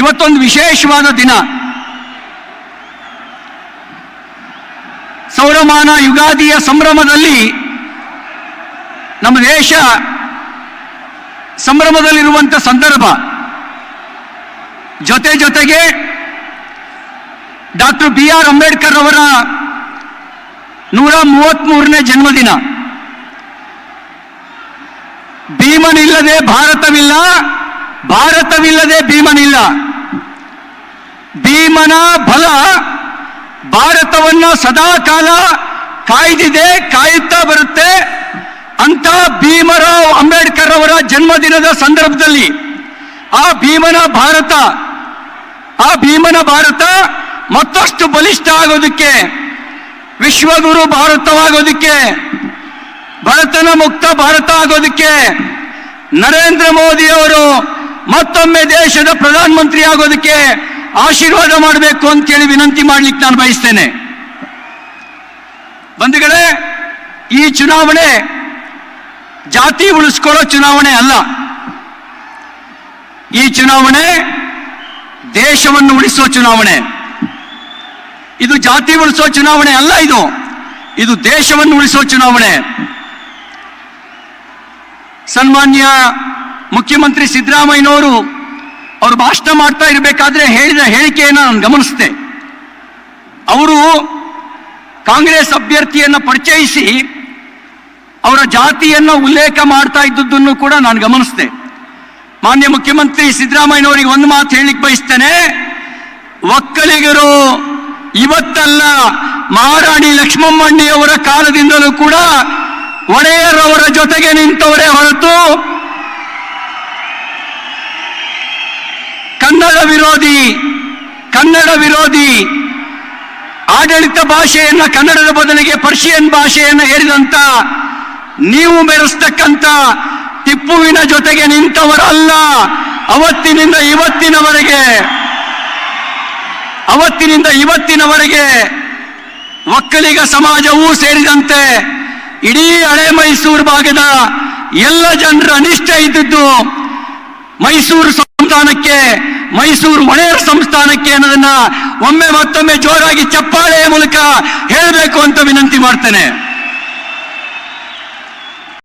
ಇವತ್ತೊಂದು ವಿಶೇಷವಾದ ದಿನ. ಸೌರಮಾನ ಯುಗಾದಿಯ ಸಂಭ್ರಮದಲ್ಲಿ ನಮ್ಮ ದೇಶ ಸಂಭ್ರಮದಲ್ಲಿರುವಂಥ ಸಂದರ್ಭ. ಜೊತೆಗೆ ಡಾಕ್ಟರ್ BR ಅಂಬೇಡ್ಕರ್ ಅವರ 133ನೇ ಜನ್ಮದಿನ. ಭೀಮನಿಲ್ಲದೆ ಭಾರತವಿಲ್ಲ, ಭಾರತವಿಲ್ಲದೆ ಭೀಮನಿಲ್ಲ. ಭೀಮನ ಬಲ ಭಾರತವನ್ನ ಸದಾ ಕಾಲ ಕಾಯ್ದಿದೆ, ಕಾಯುತ್ತಾ ಬರುತ್ತೆ. ಅಂತ ಭೀಮರಾವ್ ಅಂಬೇಡ್ಕರ್ ಅವರ ಜನ್ಮದಿನದ ಸಂದರ್ಭದಲ್ಲಿ ಆ ಭೀಮನ ಭಾರತ ಮತ್ತಷ್ಟು ಬಲಿಷ್ಠ ಆಗೋದಕ್ಕೆ, ವಿಶ್ವಗುರು ಭಾರತವಾಗೋದಕ್ಕೆ, ಭರತನ ಮುಕ್ತ ಭಾರತ ಆಗೋದಕ್ಕೆ ನರೇಂದ್ರ ಮೋದಿ ಅವರು ಮತ್ತೊಮ್ಮೆ ದೇಶದ ಪ್ರಧಾನಮಂತ್ರಿ ಆಗೋದಕ್ಕೆ ಆಶೀರ್ವಾದ ಮಾಡಬೇಕು ಅಂತೇಳಿ ವಿನಂತಿ ಮಾಡ್ಲಿಕ್ಕೆ ನಾನು ಬಯಸ್ತೇನೆ. ಬಂಧುಗಳೇ, ಈ ಚುನಾವಣೆ ಜಾತಿ ಉಳಿಸ್ಕೊಳ್ಳೋ ಚುನಾವಣೆ ಅಲ್ಲ. ಈ ಚುನಾವಣೆ ದೇಶವನ್ನು ಉಳಿಸೋ ಚುನಾವಣೆ. ಇದು ಜಾತಿ ಉಳಿಸೋ ಚುನಾವಣೆ ಅಲ್ಲ, ಇದು ದೇಶವನ್ನು ಉಳಿಸೋ ಚುನಾವಣೆ. ಸನ್ಮಾನ್ಯ ಮುಖ್ಯಮಂತ್ರಿ ಸಿದ್ದರಾಮಯ್ಯನವರು ಅವರು ಭಾಷಣ ಮಾಡ್ತಾ ಇರಬೇಕಾದ್ರೆ ಹೇಳಿದ ಹೇಳಿಕೆಯನ್ನು ನಾನು ಗಮನಿಸಿದೆ. ಅವರು ಕಾಂಗ್ರೆಸ್ ಅಭ್ಯರ್ಥಿಯನ್ನು ಪರಿಚಯಿಸಿ ಅವರ ಜಾತಿಯನ್ನು ಉಲ್ಲೇಖ ಮಾಡ್ತಾ ಇದ್ದದ್ದನ್ನು ಕೂಡ ನಾನು ಗಮನಿಸಿದೆ. ಮಾನ್ಯ ಮುಖ್ಯಮಂತ್ರಿ ಸಿದ್ದರಾಮಯ್ಯನವರಿಗೆ ಒಂದು ಮಾತು ಹೇಳಿಕ್ಕೆ ಬಯಸ್ತೇನೆ. ಒಕ್ಕಲಿಗರು ಇವತ್ತಲ್ಲ, ಮಹಾರಾಣಿ ಲಕ್ಷ್ಮಮ್ಮಣ್ಣಿಯವರ ಕಾಲದಿಂದಲೂ ಕೂಡ ಒಡೆಯರವರ ಜೊತೆಗೆ ನಿಂತವರೇ ಹೊರತು ಕನ್ನಡ ವಿರೋಧಿ ಆಡಳಿತ ಭಾಷೆಯನ್ನ ಕನ್ನಡದ ಬದಲಿಗೆ ಪರ್ಷಿಯನ್ ಭಾಷೆಯನ್ನು ಹೇರಿದಂತ ನೀವು ಮೆರೆಸ್ತಕ್ಕಂಥ ಟಿಪ್ಪುವಿನ ಜೊತೆಗೆ ನಿಂತವರಲ್ಲ. ಅವತ್ತಿನಿಂದ ಇವತ್ತಿನವರೆಗೆ ಒಕ್ಕಲಿಗ ಸಮಾಜವೂ ಸೇರಿದಂತೆ ಇಡೀ ಹಳೆ ಮೈಸೂರು ಭಾಗದ ಎಲ್ಲ ಜನರ ಅನಿಷ್ಟ ಇದ್ದದ್ದು ಮೈಸೂರು ಸಂಸ್ಥಾನಕ್ಕೆ, ಮೈಸೂರು ಒಡೆಯರ್ ಸಂಸ್ಥಾನಕ್ಕೆ ಅನ್ನೋದನ್ನ ಒಮ್ಮೆ ಮತ್ತೊಮ್ಮೆ ಜೋರಾಗಿ ಚಪ್ಪಾಳೆಯ ಮೂಲಕ ಹೇಳಬೇಕು ಅಂತ ವಿನಂತಿ ಮಾಡ್ತೇನೆ.